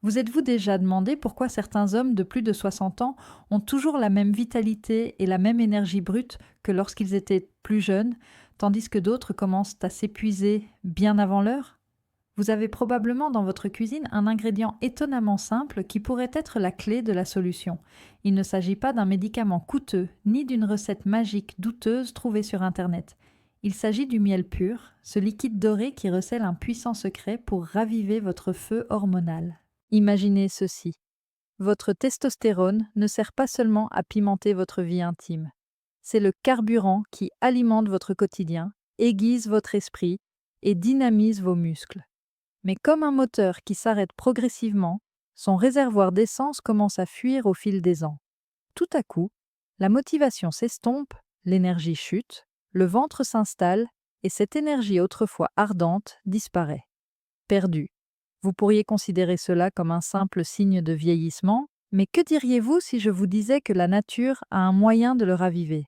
Vous êtes-vous déjà demandé pourquoi certains hommes de plus de 60 ans ont toujours la même vitalité et la même énergie brute que lorsqu'ils étaient plus jeunes, tandis que d'autres commencent à s'épuiser bien avant l'heure? Vous avez probablement dans votre cuisine un ingrédient étonnamment simple qui pourrait être la clé de la solution. Il ne s'agit pas d'un médicament coûteux ni d'une recette magique douteuse trouvée sur Internet. Il s'agit du miel pur, ce liquide doré qui recèle un puissant secret pour raviver votre feu hormonal. Imaginez ceci. Votre testostérone ne sert pas seulement à pimenter votre vie intime. C'est le carburant qui alimente votre quotidien, aiguise votre esprit et dynamise vos muscles. Mais comme un moteur qui s'arrête progressivement, son réservoir d'essence commence à fuir au fil des ans. Tout à coup, la motivation s'estompe, l'énergie chute, le ventre s'installe et cette énergie autrefois ardente disparaît. Perdue. Vous pourriez considérer cela comme un simple signe de vieillissement, mais que diriez-vous si je vous disais que la nature a un moyen de le raviver?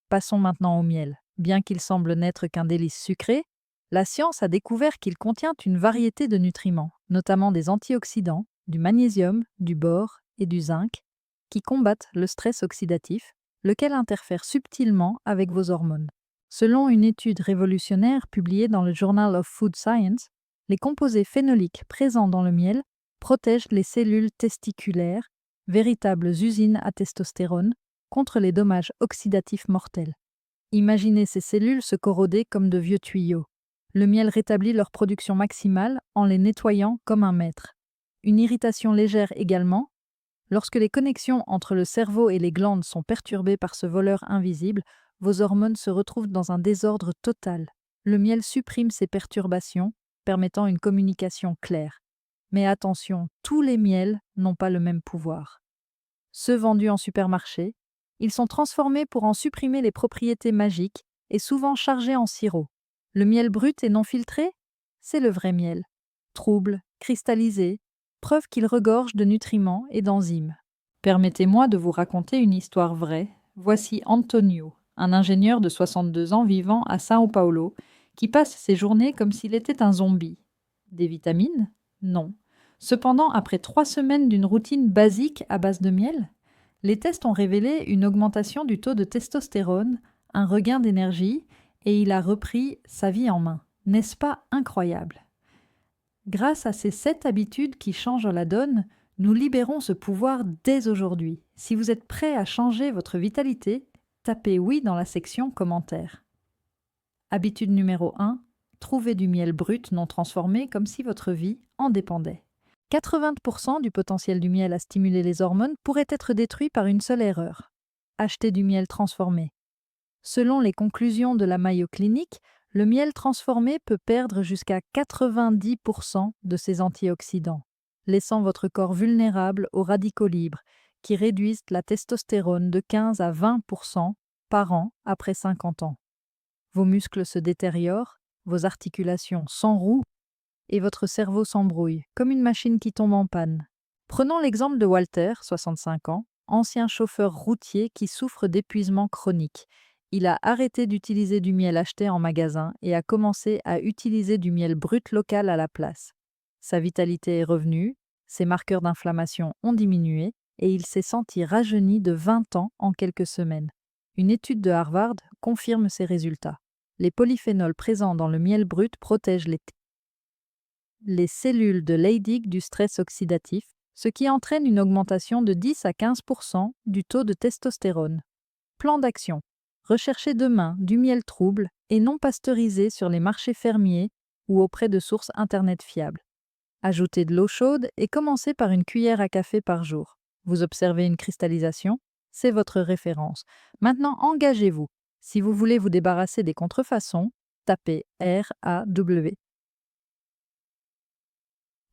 Passons maintenant au miel. Bien qu'il semble n'être qu'un délice sucré, la science a découvert qu'il contient une variété de nutriments, notamment des antioxydants, du magnésium, du bore et du zinc, qui combattent le stress oxydatif, lequel interfère subtilement avec vos hormones. Selon une étude révolutionnaire publiée dans le Journal of Food Science, les composés phénoliques présents dans le miel protègent les cellules testiculaires, véritables usines à testostérone, contre les dommages oxydatifs mortels. Imaginez ces cellules se corroder comme de vieux tuyaux. Le miel rétablit leur production maximale en les nettoyant comme un maître. Une irritation légère également. Lorsque les connexions entre le cerveau et les glandes sont perturbées par ce voleur invisible, vos hormones se retrouvent dans un désordre total. Le miel supprime ces perturbations, permettant une communication claire. Mais attention, tous les miels n'ont pas le même pouvoir. Ceux vendus en supermarché, ils sont transformés pour en supprimer les propriétés magiques et souvent chargés en sirop. Le miel brut et non filtré, c'est le vrai miel. Trouble, cristallisé, preuve qu'il regorge de nutriments et d'enzymes. Permettez-moi de vous raconter une histoire vraie. Voici Antonio, un ingénieur de 62 ans vivant à São Paulo, qui passe ses journées comme s'il était un zombie. Des vitamines? Non. Cependant, après 3 semaines d'une routine basique à base de miel, les tests ont révélé une augmentation du taux de testostérone, un regain d'énergie, et il a repris sa vie en main. N'est-ce pas incroyable? Grâce à ces 7 habitudes qui changent la donne, nous libérons ce pouvoir dès aujourd'hui. Si vous êtes prêt à changer votre vitalité, tapez oui dans la section commentaires. Habitude numéro 1. Trouvez du miel brut non transformé comme si votre vie en dépendait. 80% du potentiel du miel à stimuler les hormones pourrait être détruit par une seule erreur. Acheter du miel transformé. Selon les conclusions de la Mayo Clinic, le miel transformé peut perdre jusqu'à 90% de ses antioxydants, laissant votre corps vulnérable aux radicaux libres qui réduisent la testostérone de 15 à 20% par an après 50 ans. Vos muscles se détériorent, vos articulations s'enrouent et votre cerveau s'embrouille, comme une machine qui tombe en panne. Prenons l'exemple de Walter, 65 ans, ancien chauffeur routier qui souffre d'épuisement chronique. Il a arrêté d'utiliser du miel acheté en magasin et a commencé à utiliser du miel brut local à la place. Sa vitalité est revenue, ses marqueurs d'inflammation ont diminué et il s'est senti rajeuni de 20 ans en quelques semaines. Une étude de Harvard confirme ces résultats. Les polyphénols présents dans le miel brut protègent les cellules de Leydig du stress oxydatif, ce qui entraîne une augmentation de 10 à 15% du taux de testostérone. Plan d'action. Recherchez demain du miel trouble et non pasteurisé sur les marchés fermiers ou auprès de sources Internet fiables. Ajoutez de l'eau chaude et commencez par une cuillère à café par jour. Vous observez une cristallisation? C'est votre référence. Maintenant, engagez-vous. Si vous voulez vous débarrasser des contrefaçons, tapez RAW.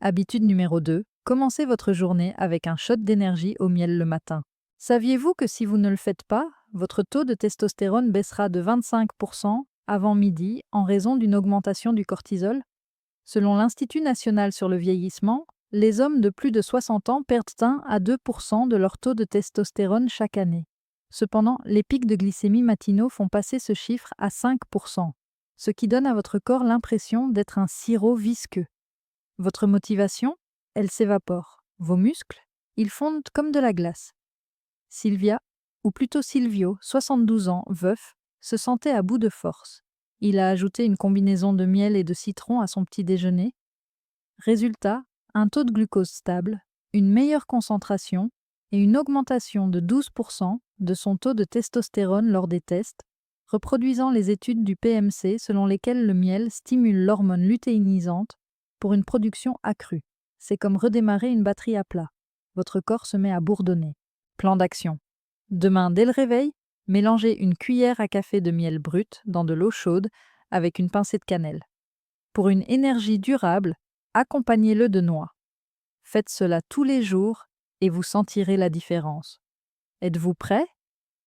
Habitude numéro 2. Commencez votre journée avec un shot d'énergie au miel le matin. Saviez-vous que si vous ne le faites pas, votre taux de testostérone baissera de 25% avant midi en raison d'une augmentation du cortisol? Selon l'Institut national sur le vieillissement, les hommes de plus de 60 ans perdent 1 à 2% de leur taux de testostérone chaque année. Cependant, les pics de glycémie matinaux font passer ce chiffre à 5%, ce qui donne à votre corps l'impression d'être un sirop visqueux. Votre motivation, elle s'évapore. Vos muscles, ils fondent comme de la glace. Sylvia, ou plutôt Silvio, 72 ans, veuf, se sentait à bout de force. Il a ajouté une combinaison de miel et de citron à son petit déjeuner. Résultat, un taux de glucose stable, une meilleure concentration et une augmentation de 12% de son taux de testostérone lors des tests, reproduisant les études du PMC selon lesquelles le miel stimule l'hormone lutéinisante pour une production accrue. C'est comme redémarrer une batterie à plat. Votre corps se met à bourdonner. Plan d'action. Demain, dès le réveil, mélangez une cuillère à café de miel brut dans de l'eau chaude avec une pincée de cannelle. Pour une énergie durable, accompagnez-le de noix. Faites cela tous les jours et vous sentirez la différence. Êtes-vous prêt?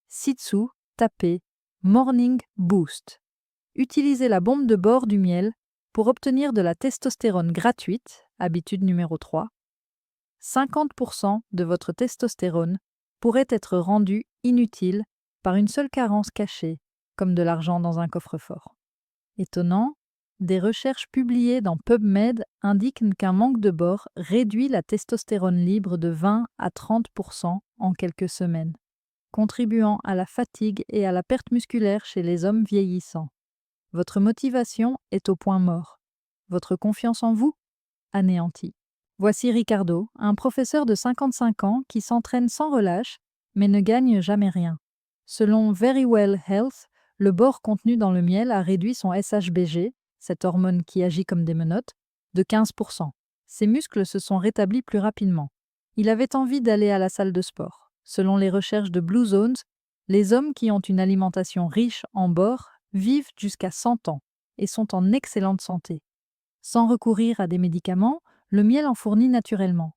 Ci-dessous, tapez Morning Boost. Utilisez la bombe de bord du miel pour obtenir de la testostérone gratuite, habitude numéro 3. 50% de votre testostérone pourrait être rendu inutile par une seule carence cachée, comme de l'argent dans un coffre-fort. Étonnant, des recherches publiées dans PubMed indiquent qu'un manque de bore réduit la testostérone libre de 20 à 30% en quelques semaines, contribuant à la fatigue et à la perte musculaire chez les hommes vieillissants. Votre motivation est au point mort. Votre confiance en vous? Anéantie. Voici Ricardo, un professeur de 55 ans qui s'entraîne sans relâche, mais ne gagne jamais rien. Selon Verywell Health, le bore contenu dans le miel a réduit son SHBG, cette hormone qui agit comme des menottes, de 15%. Ses muscles se sont rétablis plus rapidement. Il avait envie d'aller à la salle de sport. Selon les recherches de Blue Zones, les hommes qui ont une alimentation riche en bore vivent jusqu'à 100 ans et sont en excellente santé. Sans recourir à des médicaments, le miel en fournit naturellement.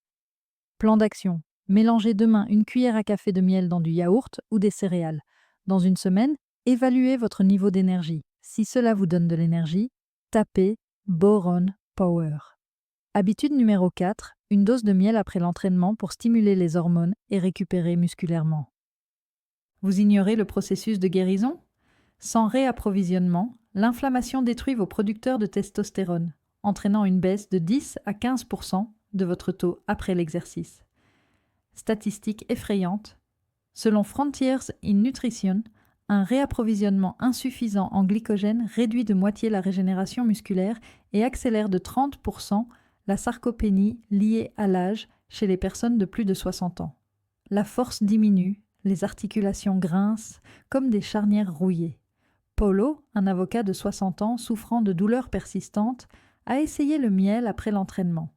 Plan d'action. Mélangez demain une cuillère à café de miel dans du yaourt ou des céréales. Dans une semaine, évaluez votre niveau d'énergie. Si cela vous donne de l'énergie, tapez Boron Power. Habitude numéro 4, une dose de miel après l'entraînement pour stimuler les hormones et récupérer musculairement. Vous ignorez le processus de guérison? Sans réapprovisionnement, l'inflammation détruit vos producteurs de testostérone, entraînant une baisse de 10 à 15% de votre taux après l'exercice. Statistique effrayante. Selon Frontiers in Nutrition, un réapprovisionnement insuffisant en glycogène réduit de moitié la régénération musculaire et accélère de 30% la sarcopénie liée à l'âge chez les personnes de plus de 60 ans. La force diminue, les articulations grincent comme des charnières rouillées. Paulo, un avocat de 60 ans souffrant de douleurs persistantes, a essayé le miel après l'entraînement.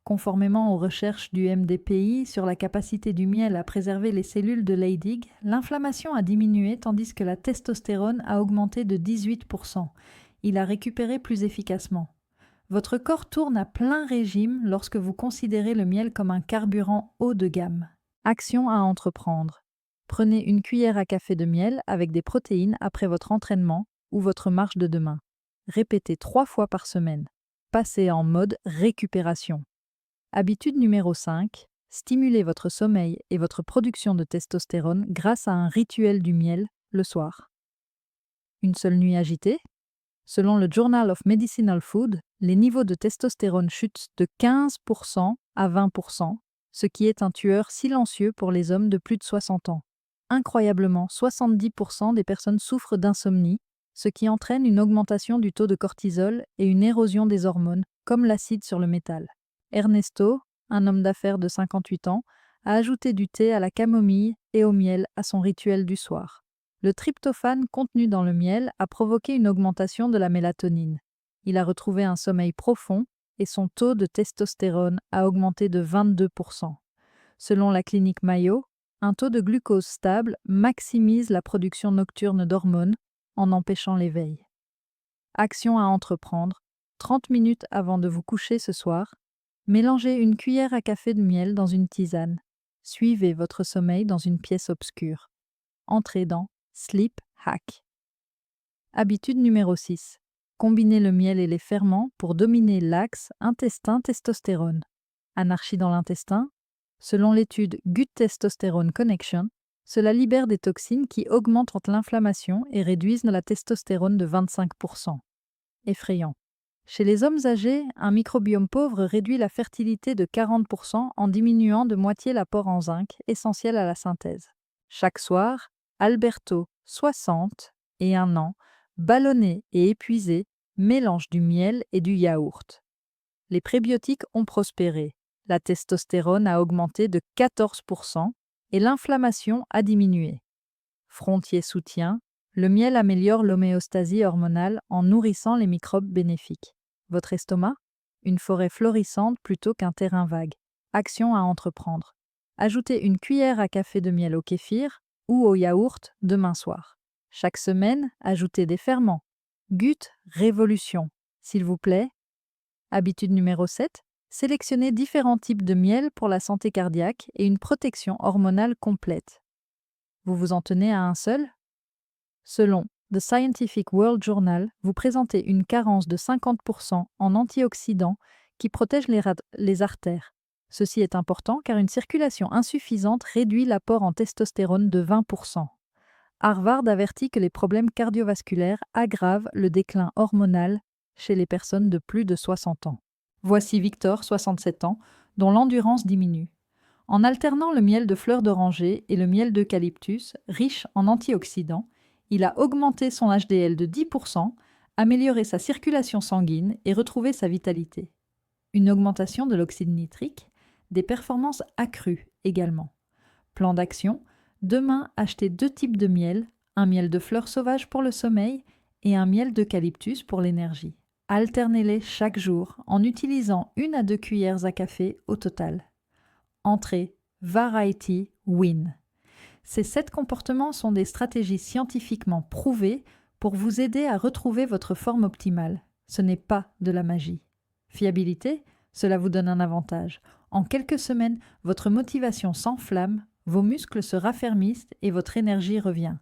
Conformément aux recherches du MDPI sur la capacité du miel à préserver les cellules de Leydig, l'inflammation a diminué tandis que la testostérone a augmenté de 18%. Il a récupéré plus efficacement. Votre corps tourne à plein régime lorsque vous considérez le miel comme un carburant haut de gamme. Action à entreprendre. Prenez une cuillère à café de miel avec des protéines après votre entraînement ou votre marche de demain. Répétez 3 fois par semaine. Passez en mode récupération. Habitude numéro 5. Stimulez votre sommeil et votre production de testostérone grâce à un rituel du miel le soir. Une seule nuit agitée? Selon le Journal of Medicinal Food, les niveaux de testostérone chutent de 15% à 20%, ce qui est un tueur silencieux pour les hommes de plus de 60 ans. Incroyablement, 70% des personnes souffrent d'insomnie, ce qui entraîne une augmentation du taux de cortisol et une érosion des hormones, comme l'acide sur le métal. Ernesto, un homme d'affaires de 58 ans, a ajouté du thé à la camomille et au miel à son rituel du soir. Le tryptophane contenu dans le miel a provoqué une augmentation de la mélatonine. Il a retrouvé un sommeil profond et son taux de testostérone a augmenté de 22%. Selon la clinique Mayo, un taux de glucose stable maximise la production nocturne d'hormones en empêchant l'éveil. Action à entreprendre. 30 minutes avant de vous coucher ce soir, mélangez une cuillère à café de miel dans une tisane. Suivez votre sommeil dans une pièce obscure. Entrez dans Sleep Hack. Habitude numéro 6. Combinez le miel et les ferments pour dominer l'axe intestin-testostérone. Anarchie dans l'intestin? Selon l'étude Gut Testosterone Connection, cela libère des toxines qui augmentent l'inflammation et réduisent la testostérone de 25%. Effrayant. Chez les hommes âgés, un microbiome pauvre réduit la fertilité de 40% en diminuant de moitié l'apport en zinc, essentiel à la synthèse. Chaque soir, Alberto, 60 et 1 an, ballonné et épuisé, mélange du miel et du yaourt. Les prébiotiques ont prospéré. La testostérone a augmenté de 14% et l'inflammation a diminué. Frontier soutient, le miel améliore l'homéostasie hormonale en nourrissant les microbes bénéfiques. Votre estomac? Une forêt florissante plutôt qu'un terrain vague. Action à entreprendre. Ajoutez une cuillère à café de miel au kéfir ou au yaourt demain soir. Chaque semaine, ajoutez des ferments. Gut Révolution. S'il vous plaît. Habitude numéro 7. Sélectionnez différents types de miel pour la santé cardiaque et une protection hormonale complète. Vous vous en tenez à un seul? Selon The Scientific World Journal, vous présentez une carence de 50% en antioxydants qui protègent les artères. Ceci est important car une circulation insuffisante réduit l'apport en testostérone de 20%. Harvard avertit que les problèmes cardiovasculaires aggravent le déclin hormonal chez les personnes de plus de 60 ans. Voici Victor, 67 ans, dont l'endurance diminue. En alternant le miel de fleurs d'oranger et le miel d'eucalyptus, riche en antioxydants, il a augmenté son HDL de 10%, amélioré sa circulation sanguine et retrouvé sa vitalité. Une augmentation de l'oxyde nitrique, des performances accrues également. Plan d'action: demain, achetez 2 types de miel, un miel de fleurs sauvages pour le sommeil et un miel d'eucalyptus pour l'énergie. Alternez-les chaque jour en utilisant 1 à 2 cuillères à café au total. Entrée, Variety Win. Ces 7 comportements sont des stratégies scientifiquement prouvées pour vous aider à retrouver votre forme optimale. Ce n'est pas de la magie. Fiabilité, cela vous donne un avantage. En quelques semaines, votre motivation s'enflamme, vos muscles se raffermissent et votre énergie revient.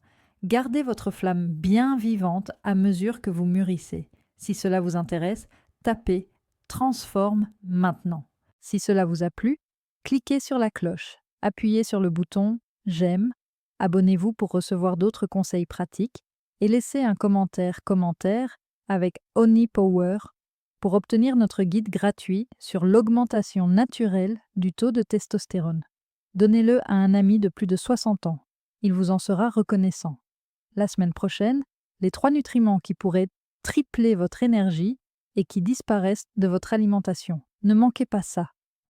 Gardez votre flamme bien vivante à mesure que vous mûrissez. Si cela vous intéresse, tapez Transforme maintenant. Si cela vous a plu, cliquez sur la cloche, appuyez sur le bouton J'aime, abonnez-vous pour recevoir d'autres conseils pratiques et laissez un commentaire avec Honey Power pour obtenir notre guide gratuit sur l'augmentation naturelle du taux de testostérone. Donnez-le à un ami de plus de 60 ans. Il vous en sera reconnaissant. La semaine prochaine, les 3 nutriments qui pourraient tripler votre énergie et qui disparaissent de votre alimentation. Ne manquez pas ça.